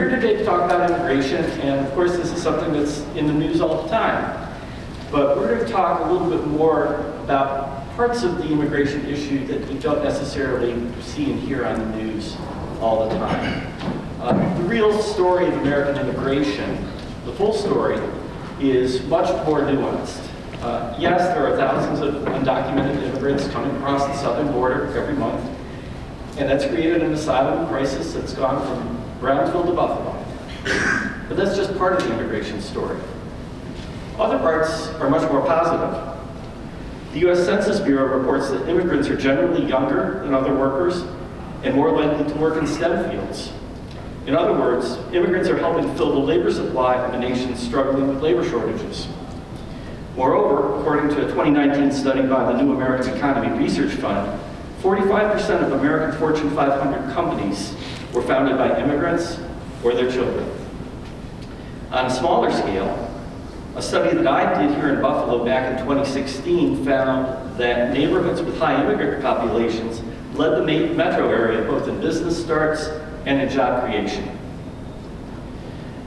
here today to talk about immigration, and of course this is something that's in the news all the time. But we're going to talk a little bit more about parts of the immigration issue that you don't necessarily see and hear on the news all the time. The real story of American immigration, the full story, is much more nuanced. Yes, there are thousands of undocumented immigrants coming across the southern border every month, and that's created an asylum crisis that's gone from Brownsville to Buffalo. But that's just part of the immigration story. Other parts are much more positive. The U.S. Census Bureau reports that immigrants are generally younger than other workers and more likely to work in STEM fields. In other words, immigrants are helping fill the labor supply of a nation struggling with labor shortages. Moreover, according to a 2019 study by the New American Economy Research Fund, 45% of American Fortune 500 companies were founded by immigrants or their children. On a smaller scale, a study that I did here in Buffalo back in 2016 found that neighborhoods with high immigrant populations led the metro area both in business starts and in job creation.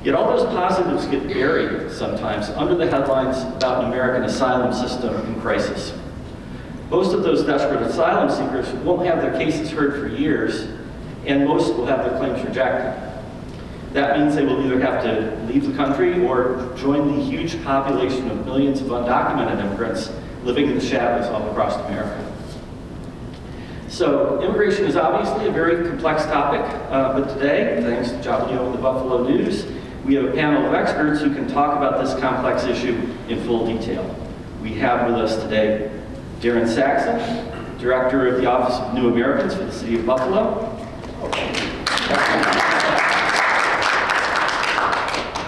Yet all those positives get buried sometimes under the headlines about an American asylum system in crisis. Most of those desperate asylum seekers won't have their cases heard for years, and most will have their claims rejected. That means they will either have to leave the country or join the huge population of millions of undocumented immigrants living in the shadows all across America. So immigration is obviously a very complex topic, but today, thanks to Joblio and the Buffalo News, we have a panel of experts who can talk about this complex issue in full detail. We have with us today Darren Saxon, Director of the Office of New Americans for the City of Buffalo.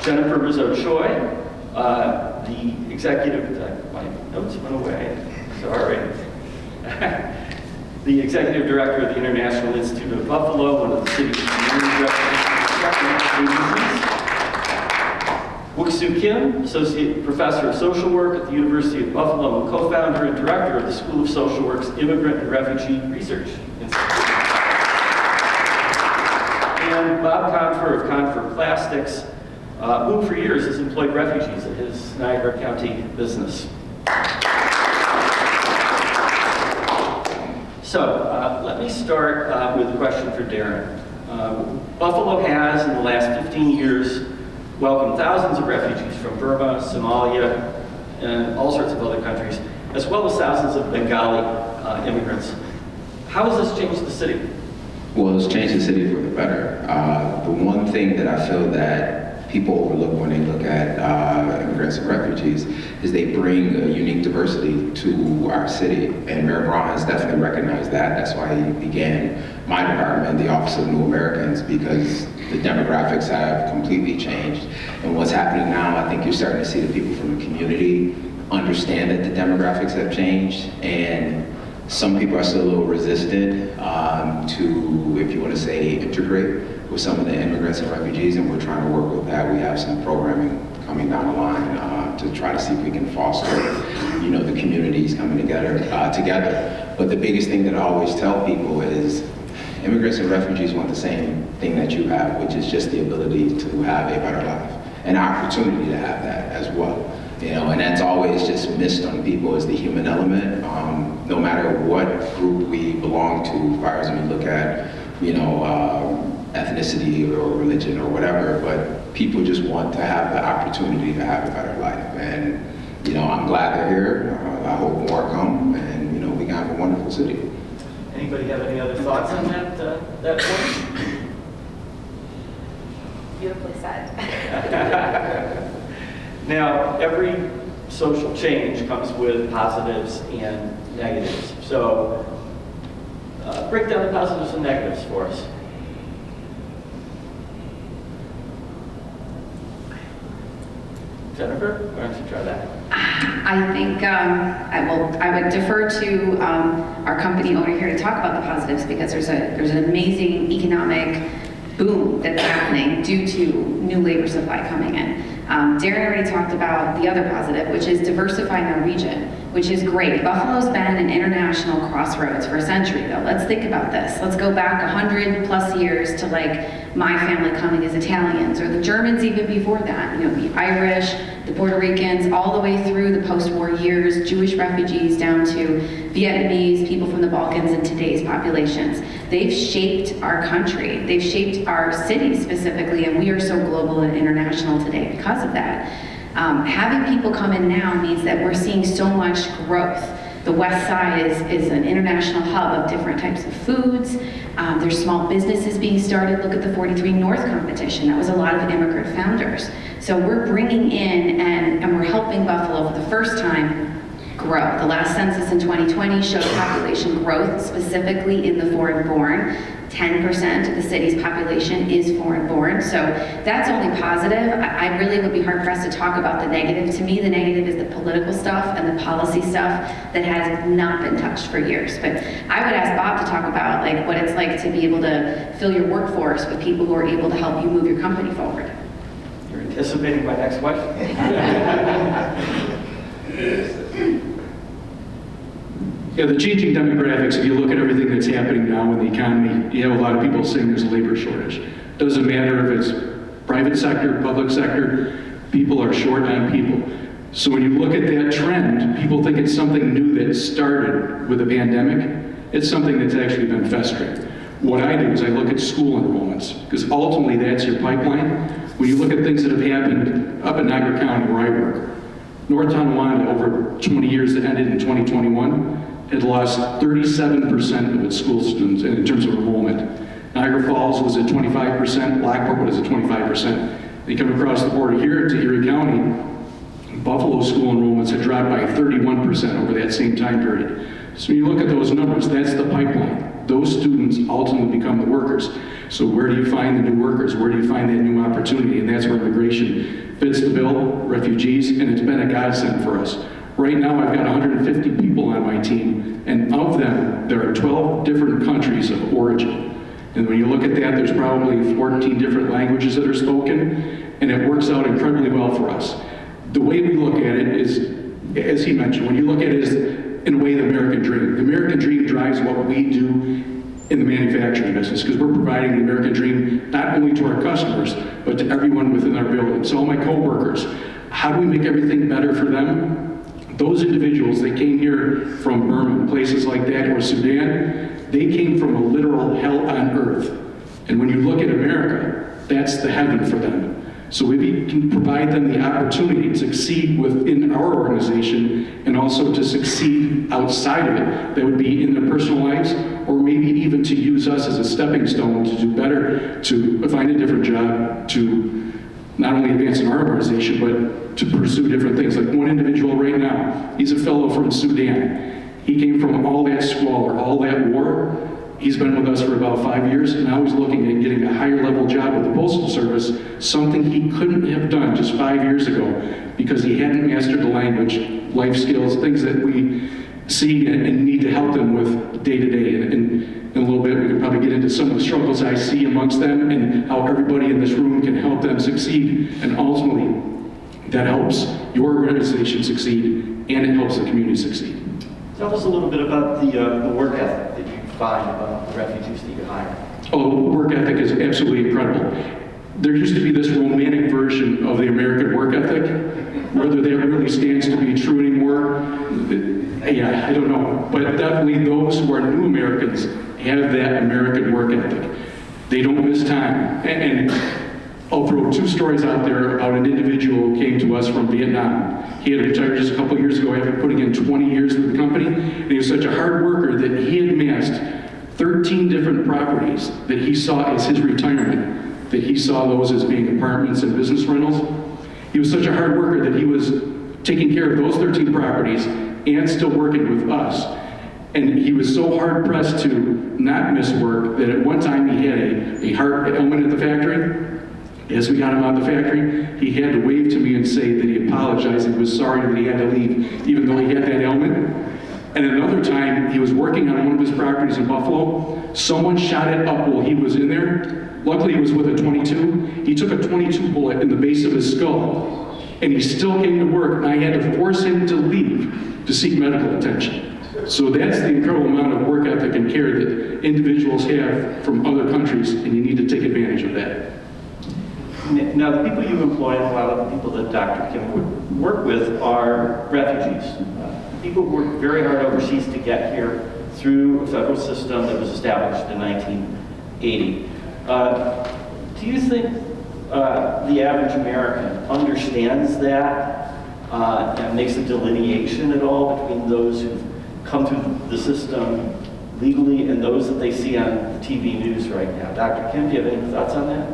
Jennifer Rizzo-Choi, the executive, my notes went away, sorry. The Executive Director of the International Institute of Buffalo, one of the city's community agencies. Wooksoo Kim, Associate Professor of Social Work at the University of Buffalo and co-founder and director of the School of Social Work's Immigrant and Refugee Research Institute. And Bob Confer of Confer Plastics, who for years has employed refugees at his Niagara County business. So let me start with a question for Darren. Buffalo has, in the last 15 years, welcomed thousands of refugees from Burma, Somalia, and all sorts of other countries, as well as thousands of Bengali immigrants. How has this changed the city? Well, it's changed the city for the better. The one thing that I feel that people overlook when they look at immigrants and refugees is they bring a unique diversity to our city, and Mayor Braun has definitely recognized that. That's why he began my department, the Office of New Americans, because the demographics have completely changed. And what's happening now, I think you're starting to see the people from the community understand that the demographics have changed, and some people are still a little resistant to, if you want to say, integrate with some of the immigrants and refugees, and we're trying to work with that. We have some programming coming down the line to try to see if we can foster, the communities coming together. But the biggest thing that I always tell people is immigrants and refugees want the same thing that you have, which is just the ability to have a better life, and opportunity to have that as well. And that's always just missed on people is the human element. No matter what group we belong to, as far as we look at, ethnicity or religion or whatever, but people just want to have the opportunity to have a better life. And, I'm glad they're here. I hope more come, and, we got a wonderful city. Anybody have any other thoughts on that point? Beautifully said. Now, every social change comes with positives and negatives. So, break down the positives and negatives for us. Jennifer, why don't you try that? I think I would defer to our company owner here to talk about the positives, because there's an amazing economic boom that's happening due to new labor supply coming in. Darren already talked about the other positive, which is diversifying our region, which is great. Buffalo's been an international crossroads for a century, though. Let's think about this. Let's go back 100 plus years to my family coming as Italians Germans even before that, the Irish, the Puerto Ricans, all the way through the post-war years, Jewish refugees down to Vietnamese, people from the Balkans, and today's populations. They've shaped our country. They've shaped our cities specifically, and we are so global and international today because of that. Having people come in now means that we're seeing so much growth. The West Side is an international hub of different types of foods. There's small businesses being started. Look at the 43 North competition. That was a lot of immigrant founders. So we're bringing in and we're helping Buffalo for the first time grow. The last census in 2020 showed population growth specifically in the foreign-born. 10% of the city's population is foreign-born, so that's only positive. I really would be hard-pressed to talk about the negative. To me, the negative is the political stuff and the policy stuff that has not been touched for years. But I would ask Bob to talk about what it's like to be able to fill your workforce with people who are able to help you move your company forward. You're anticipating my next question. Yeah, the changing demographics, if you look at everything that's happening now in the economy, you have a lot of people saying there's a labor shortage. Doesn't matter if it's private sector, public sector, people are short on people. So when you look at that trend, people think it's something new that started with the pandemic. It's something that's actually been festering. What I do is I look at school enrollments, because ultimately that's your pipeline. When you look at things that have happened up in Niagara County where I work, North Tonawanda, over 20 years that ended in 2021, had lost 37% of its school students in terms of enrollment. Niagara Falls was at 25%, Blackport was at 25%. They come across the border here to Erie County, Buffalo school enrollments had dropped by 31% over that same time period. So when you look at those numbers, that's the pipeline. Those students ultimately become the workers. So where do you find the new workers? Where do you find that new opportunity? And that's where immigration fits the bill, refugees, and it's been a godsend for us. Right now, I've got 150 people on my team, and of them, there are 12 different countries of origin. And when you look at that, there's probably 14 different languages that are spoken, and it works out incredibly well for us. The way we look at it is, as he mentioned, when you look at it is, in a way, the American dream. The American dream drives what we do in the manufacturing business, because we're providing the American dream not only to our customers, but to everyone within our building. So all my coworkers, how do we make everything better for them? Those individuals that came here from Burma, places like that, or Sudan, they came from a literal hell on earth. And when you look at America, that's the heaven for them. So we can provide them the opportunity to succeed within our organization and also to succeed outside of it. That would be in their personal lives, or maybe even to use us as a stepping stone to do better, to find a different job, to not only advance in our organization, but to pursue different things. Like one individual right now, he's a fellow from Sudan. He came from all that squalor, all that war. He's been with us for about 5 years, and now he's looking at getting a higher level job with the Postal Service, something he couldn't have done just 5 years ago because he hadn't mastered the language, life skills, things that we see and need to help them with day to day. And in a little bit, we could probably get into some of the struggles I see amongst them and how everybody in this room can help them succeed. And ultimately, that helps your organization succeed, and it helps the community succeed. Tell us a little bit about the work ethic that you find about the refugees that you hire. Oh, work ethic is absolutely incredible. There used to be this romantic version of the American work ethic. Whether that really stands to be true anymore, yeah, I don't know. But definitely those who are new Americans have that American work ethic. They don't miss time. And I'll throw 2 stories out there about an individual who came to us from Vietnam. He had retired just a couple years ago after putting in 20 years with the company. And he was such a hard worker that he had amassed 13 different properties that he saw as his retirement, that he saw those as being apartments and business rentals. He was such a hard worker that he was taking care of those 13 properties and still working with us. And he was so hard pressed to not miss work that at one time he had a heart ailment at the factory. As we got him out of the factory, he had to wave to me and say that he apologized and was sorry that he had to leave, even though he had that ailment. And another time, he was working on one of his properties in Buffalo. Someone shot it up while he was in there. Luckily, he was with a .22. He took a .22 bullet in the base of his skull, and he still came to work, and I had to force him to leave to seek medical attention. So that's the incredible amount of work ethic and care that individuals have from other countries, and you need to take advantage of that. Now, the people you employ and a lot of the people that Dr. Kim would work with are refugees. People who worked very hard overseas to get here through a federal system that was established in 1980. Do you think the average American understands that and makes a delineation at all between those who've come through the system legally and those that they see on TV news right now? Dr. Kim, do you have any thoughts on that?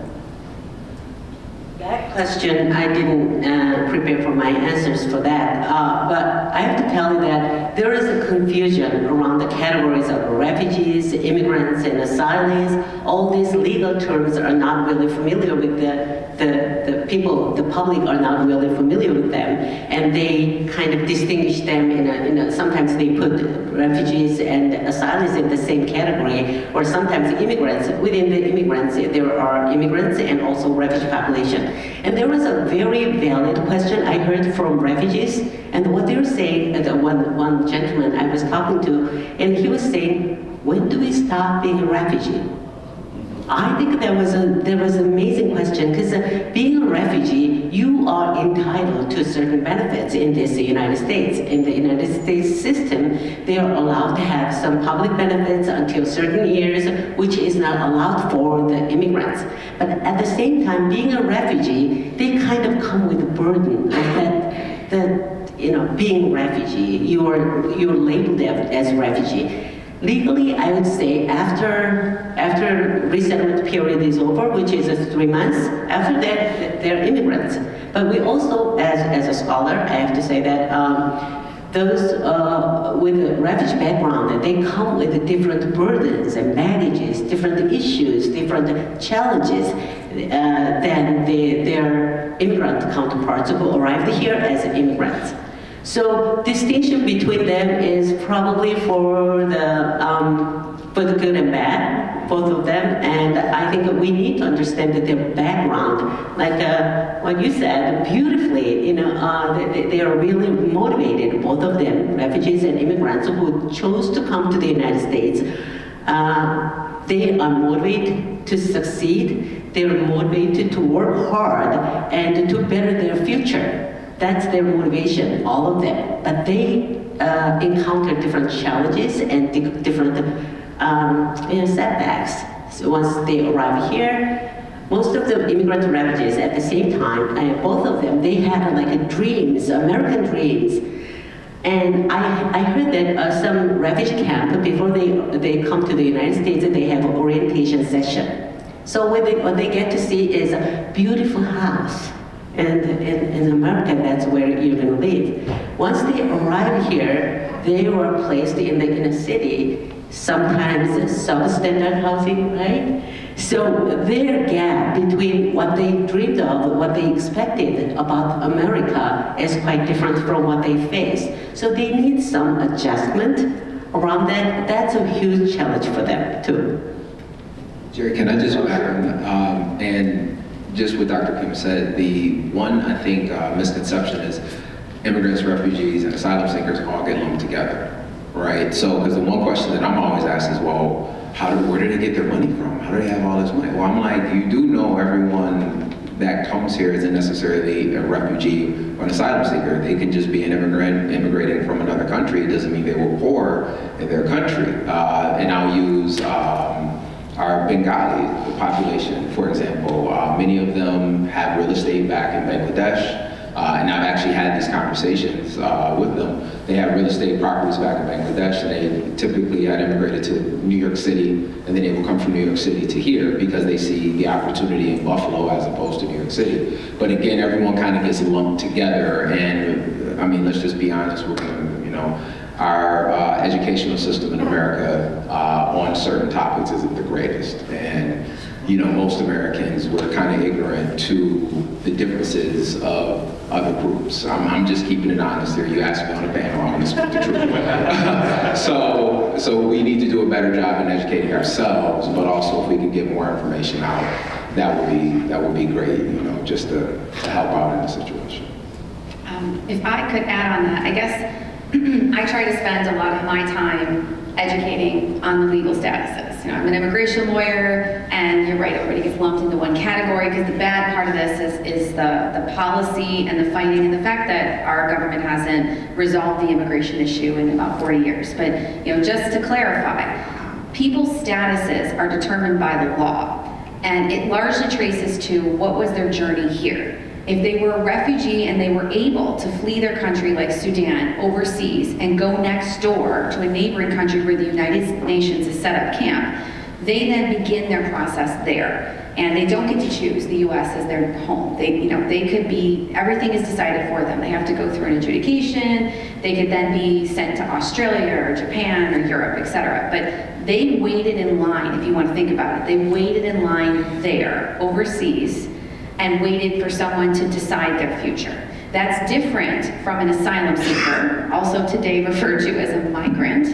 That question, I didn't prepare for my answers for that, but I have to tell you that there is a confusion around the categories of refugees, immigrants, and asylees. All these legal terms are not really familiar with the people, the public are not really familiar with them, and they kind of distinguish them sometimes they put refugees and asylees in the same category, or sometimes immigrants. Within the immigrants, there are immigrants and also refugee population. And there was a very valid question I heard from refugees, and what they were saying, one gentleman I was talking to, and he was saying, when do we stop being a refugee? I think that was an amazing question, because being a refugee, you are entitled to certain benefits in this United States. In the United States system, they are allowed to have some public benefits until certain years, which is not allowed for the immigrants. But at the same time, being a refugee, they kind of come with a burden of that being a refugee, you're labeled as refugee. Legally, I would say after resettlement period is over, which is 3 months, after that, they're immigrants. But we also, as a scholar, I have to say that those with a refugee background, they come with different burdens and baggages, different issues, different challenges than their immigrant counterparts who arrived here as immigrants. So distinction between them is probably for the good and bad, both of them. And I think we need to understand that their background, like what you said beautifully, they are really motivated, both of them, refugees and immigrants who chose to come to the United States. They are motivated to succeed. They are motivated to work hard and to better their future. That's their motivation, all of them. But they encounter different challenges and different setbacks. So once they arrive here, most of the immigrant refugees at the same time, both of them, they had dreams, American dreams. And I heard that some refugee camp, before they come to the United States, they have an orientation session. So what they get to see is a beautiful house. And in America, that's where you're going to live. Once they arrive here, they were placed in a city, sometimes substandard housing, right? So their gap between what they dreamed of, what they expected about America is quite different from what they face. So they need some adjustment around that. That's a huge challenge for them, too. Jerry, can I just back on and just what Dr. Kim said, the one, I think, misconception is immigrants, refugees, and asylum seekers all get lumped together, right? So, because the one question that I'm always asked is, well, where do they get their money from? How do they have all this money? Well, I'm like, you do know everyone that comes here isn't necessarily a refugee or an asylum seeker. They can just be an immigrant immigrating from another country. It doesn't mean they were poor in their country. And I'll use our Bengali population, for example. Many of them have real estate back in Bangladesh, and I've actually had these conversations with them. They have real estate properties back in Bangladesh, and they typically had immigrated to New York City, and then they will come from New York City to here because they see the opportunity in Buffalo as opposed to New York City. But again, everyone kind of gets lumped together, and I mean, let's just be honest, our educational system in America on certain topics isn't the greatest. And most Americans were kind of ignorant to the differences of other groups. I'm just keeping it honest here. You asked me on a panel, I'm going to speak the truth. So we need to do a better job in educating ourselves, but also if we can get more information out, that would be great, just to help out in the situation. If I could add on that, I guess I try to spend a lot of my time educating on the legal statuses. status. I'm an immigration lawyer, and you're right, everybody gets lumped into one category, because the bad part of this is the policy and the fighting and the fact that our government hasn't resolved the immigration issue in about 40 years. But just to clarify, people's statuses are determined by the law, and it largely traces to what was their journey here. If they were a refugee and they were able to flee their country like Sudan overseas and go next door to a neighboring country where the United Nations has set up camp, they then begin their process there. And they don't get to choose the US as their home. They could be, everything is decided for them. They have to go through an adjudication. They could then be sent to Australia or Japan or Europe, etc. But they waited in line, if you want to think about it. They waited in line there, overseas, and waited for someone to decide their future. That's different from an asylum seeker, also today referred to as a migrant,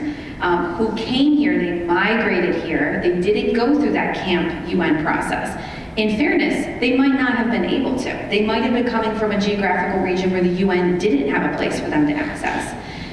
who came here, they migrated here, they didn't go through that Camp UN process. In fairness, they might not have been able to. They might have been coming from a geographical region where the UN didn't have a place for them to access.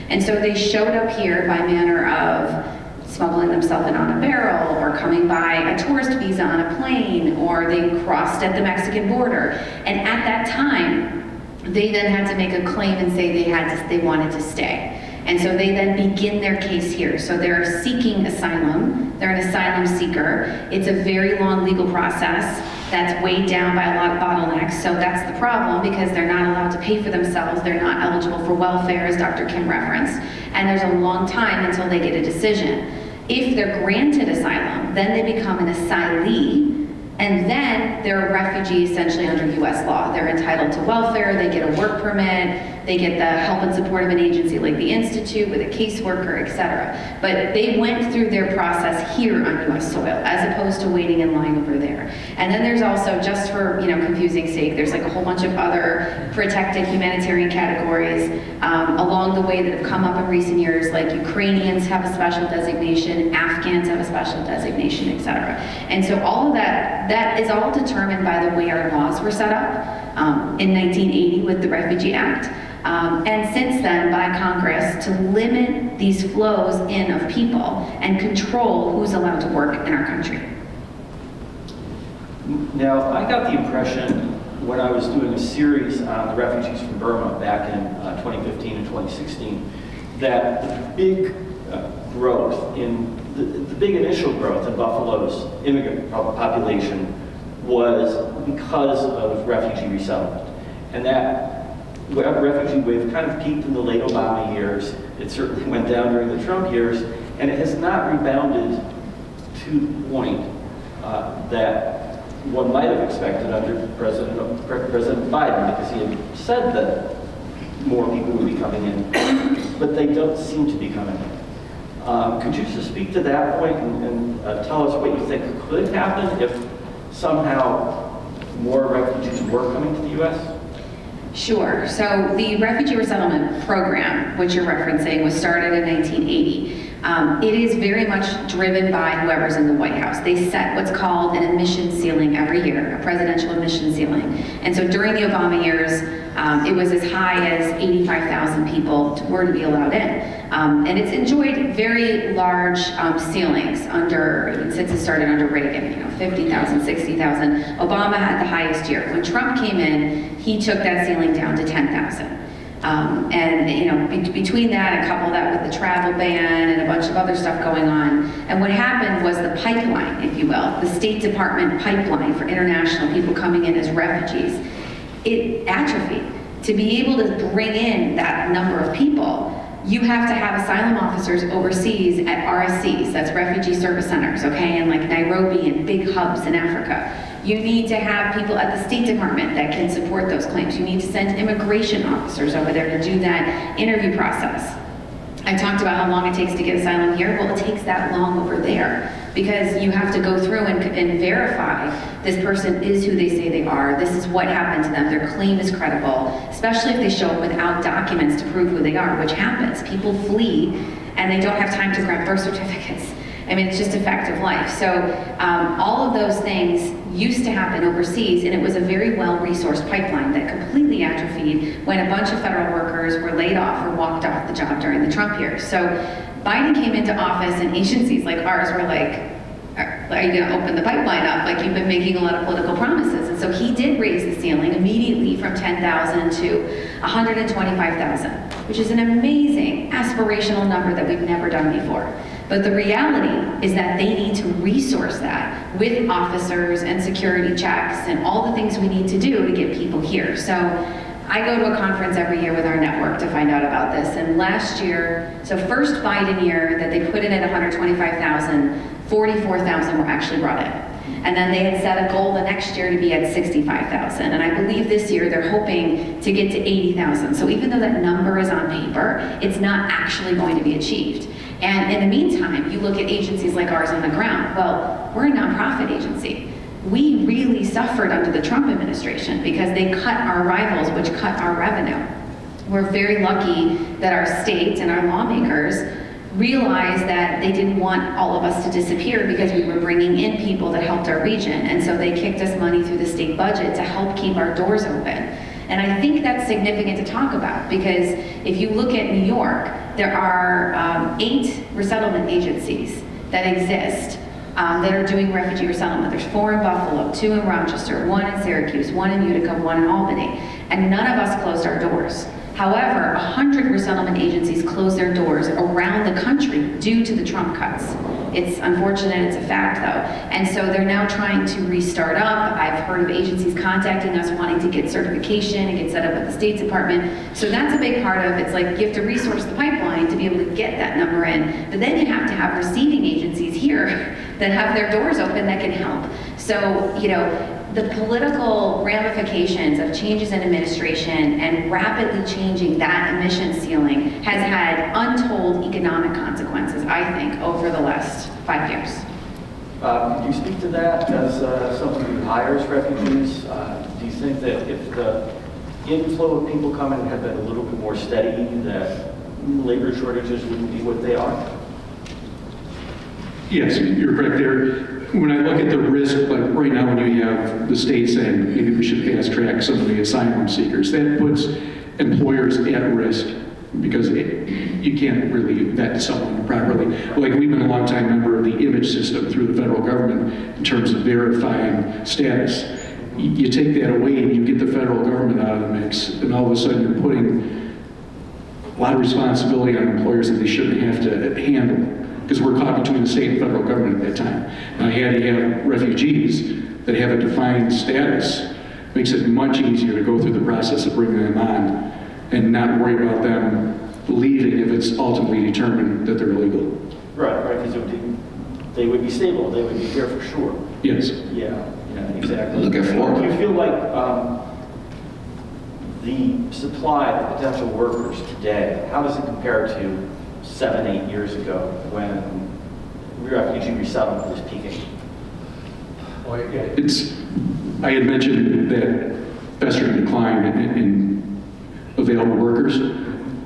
And so they showed up here by manner of smuggling themselves in on a barrel, or coming by a tourist visa on a plane, or they crossed at the Mexican border. And at that time, they then had to make a claim and say they wanted to stay. And so they then begin their case here. So they're seeking asylum, they're an asylum seeker. It's a very long legal process that's weighed down by a lot of bottlenecks. So that's the problem, because they're not allowed to pay for themselves, they're not eligible for welfare, as Dr. Kim referenced, and there's a long time until they get a decision. If they're granted asylum, then they become an asylee, and then they're a refugee essentially under US law. They're entitled to welfare, they get a work permit, they get the help and support of an agency like the Institute with a caseworker, etc. But they went through their process here on US soil, as opposed to waiting in line over there. And then there's also, just for confusing sake, there's like a whole bunch of other protected humanitarian categories along the way that have come up in recent years, like Ukrainians have a special designation, Afghans have a special designation, etc. And so all of that is all determined by the way our laws were set up in 1980 with the Refugee Act. And since then by Congress, to limit these flows in of people and control who's allowed to work in our country. Now, I got the impression when I was doing a series on the refugees from Burma back in 2015 and 2016, that the big growth in the big initial growth in Buffalo's immigrant population was because of refugee resettlement. And that refugee wave kind of peaked in the late Obama years. It certainly went down during the Trump years, and it has not rebounded to the point that one might have expected under President Biden, because he had said that more people would be coming in, but they don't seem to be coming in. Could you just speak to that point and tell us what you think could happen if somehow more refugees were coming to the U.S.? Sure. So the refugee resettlement program, which you're referencing, was started in 1980. It is very much driven by whoever's in the White House. They set what's called an admission ceiling every year, a presidential admission ceiling. And so during the Obama years, it was as high as 85,000 people were to be allowed in. And it's enjoyed very large ceilings since it started under Reagan, 50,000, 60,000. Obama had the highest year. When Trump came in, he took that ceiling down to 10,000. And between that and couple that with the travel ban and a bunch of other stuff going on, and what happened was the pipeline, if you will, the State Department pipeline for international people coming in as refugees, it atrophied. To be able to bring in that number of people, you have to have asylum officers overseas at RSCs, that's Refugee Service Centers, okay, and like Nairobi and big hubs in Africa. You need to have people at the State Department that can support those claims. You need to send immigration officers over there to do that interview process. I talked about how long it takes to get asylum here. Well, it takes that long over there because you have to go through and verify this person is who they say they are. This is what happened to them. Their claim is credible, especially if they show up without documents to prove who they are, which happens. People flee and they don't have time to grab birth certificates. I mean, it's just a fact of life. So all of those things used to happen overseas, and it was a very well-resourced pipeline that completely atrophied when a bunch of federal workers were laid off or walked off the job during the Trump years. So Biden came into office, and agencies like ours were like, are you going to open the pipeline up? Like, you've been making a lot of political promises. And so he did raise the ceiling immediately from 10,000 to 125,000, which is an amazing aspirational number that we've never done before. But the reality is that they need to resource that with officers and security checks and all the things we need to do to get people here. So I go to a conference every year with our network to find out about this. And last year, so first Biden year that they put in at 125,000, 44,000 were actually brought in. And then they had set a goal the next year to be at 65,000. And I believe this year they're hoping to get to 80,000. So even though that number is on paper, it's not actually going to be achieved. And in the meantime, you look at agencies like ours on the ground. Well, we're a nonprofit agency. We really suffered under the Trump administration because they cut our rivals, which cut our revenue. We're very lucky that our state and our lawmakers realized that they didn't want all of us to disappear because we were bringing in people that helped our region. And so they kicked us money through the state budget to help keep our doors open. And I think that's significant to talk about because if you look at New York, there are 8 resettlement agencies that exist that are doing refugee resettlement. There's 4 in Buffalo, 2 in Rochester, 1 in Syracuse, 1 in Utica, 1 in Albany. And none of us closed our doors. However, 100 resettlement agencies closed their doors around the country due to the Trump cuts. It's unfortunate, it's a fact though. And so they're now trying to restart up. I've heard of agencies contacting us wanting to get certification and get set up at the State Department. So that's a big part of it. It's like you have to resource the pipeline to be able to get that number in. But then you have to have receiving agencies here that have their doors open that can help. So, you know, the political ramifications of changes in administration and rapidly changing that emission ceiling has had untold economic consequences, I think, over the last 5 years. Could you speak to that as someone who hires refugees? Do you think that if the inflow of people coming had been a little bit more steady, that labor shortages wouldn't be what they are? Yes, you're correct there. When I look at the risk, like right now when you have the state saying maybe we should fast track some of the asylum seekers, that puts employers at risk because you can't really vet someone properly. Like we've been a long time member of the image system through the federal government in terms of verifying status. You take that away and you get the federal government out of the mix, and all of a sudden you're putting a lot of responsibility on employers that they shouldn't have to handle. Because we're caught between the state and federal government at that time. Now you have refugees that have a defined status, makes it much easier to go through the process of bringing them on and not worry about them leaving if it's ultimately determined that they're illegal. Right, because they would be stable, they would be here for sure. Yes. Yeah, exactly. Look at Florida. Do you feel like the supply of potential workers today, how does it compare to 7-8 years ago when refugee resettlement was peaking? I had mentioned that festering decline in available workers.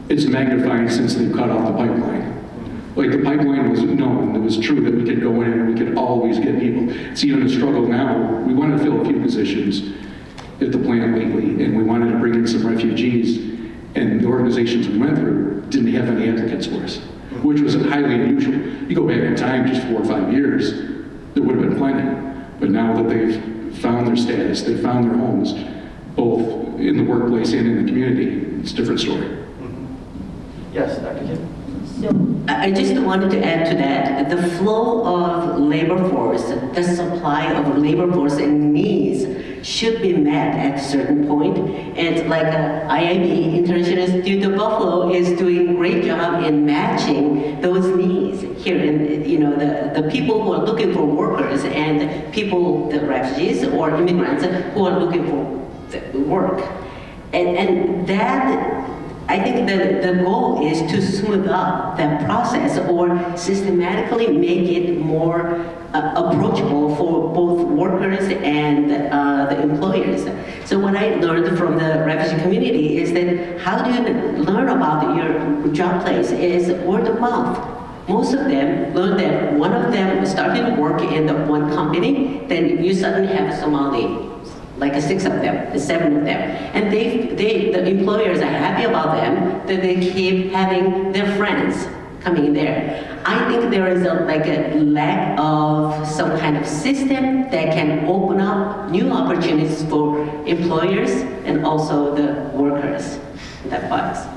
It's magnifying since they've cut off the pipeline. Like the pipeline was known, it was true that we could go in and we could always get people. It's even a struggle now. We wanted to fill a few positions at the plant lately, and we wanted to bring in some refugees, and the organizations we went through didn't have any applicants for us, which was highly unusual. You go back in time just 4 or 5 years, there would have been plenty. But now that they've found their status, they've found their homes, both in the workplace and in the community, it's a different story. Mm-hmm. Yes, Dr. Kim? So I just wanted to add to that, the flow of labor force, the supply of labor force and needs should be met at a certain point. And like IIB, International Institute of Buffalo, is doing a great job in matching those needs here. And the people who are looking for workers and people, the refugees or immigrants who are looking for work. And that, I think the goal is to smooth up that process or systematically make it more approachable for both workers and the employers. So what I learned from the refugee community is that how do you learn about your job place is word of mouth. Most of them learn that one of them started to work in the one company, then you suddenly have Somali, like 6 of them, 7 of them. And the employers are happy about them, that they keep having their friends coming in there. I think there is a lack of some kind of system that can open up new opportunities for employers and also the workers. That box.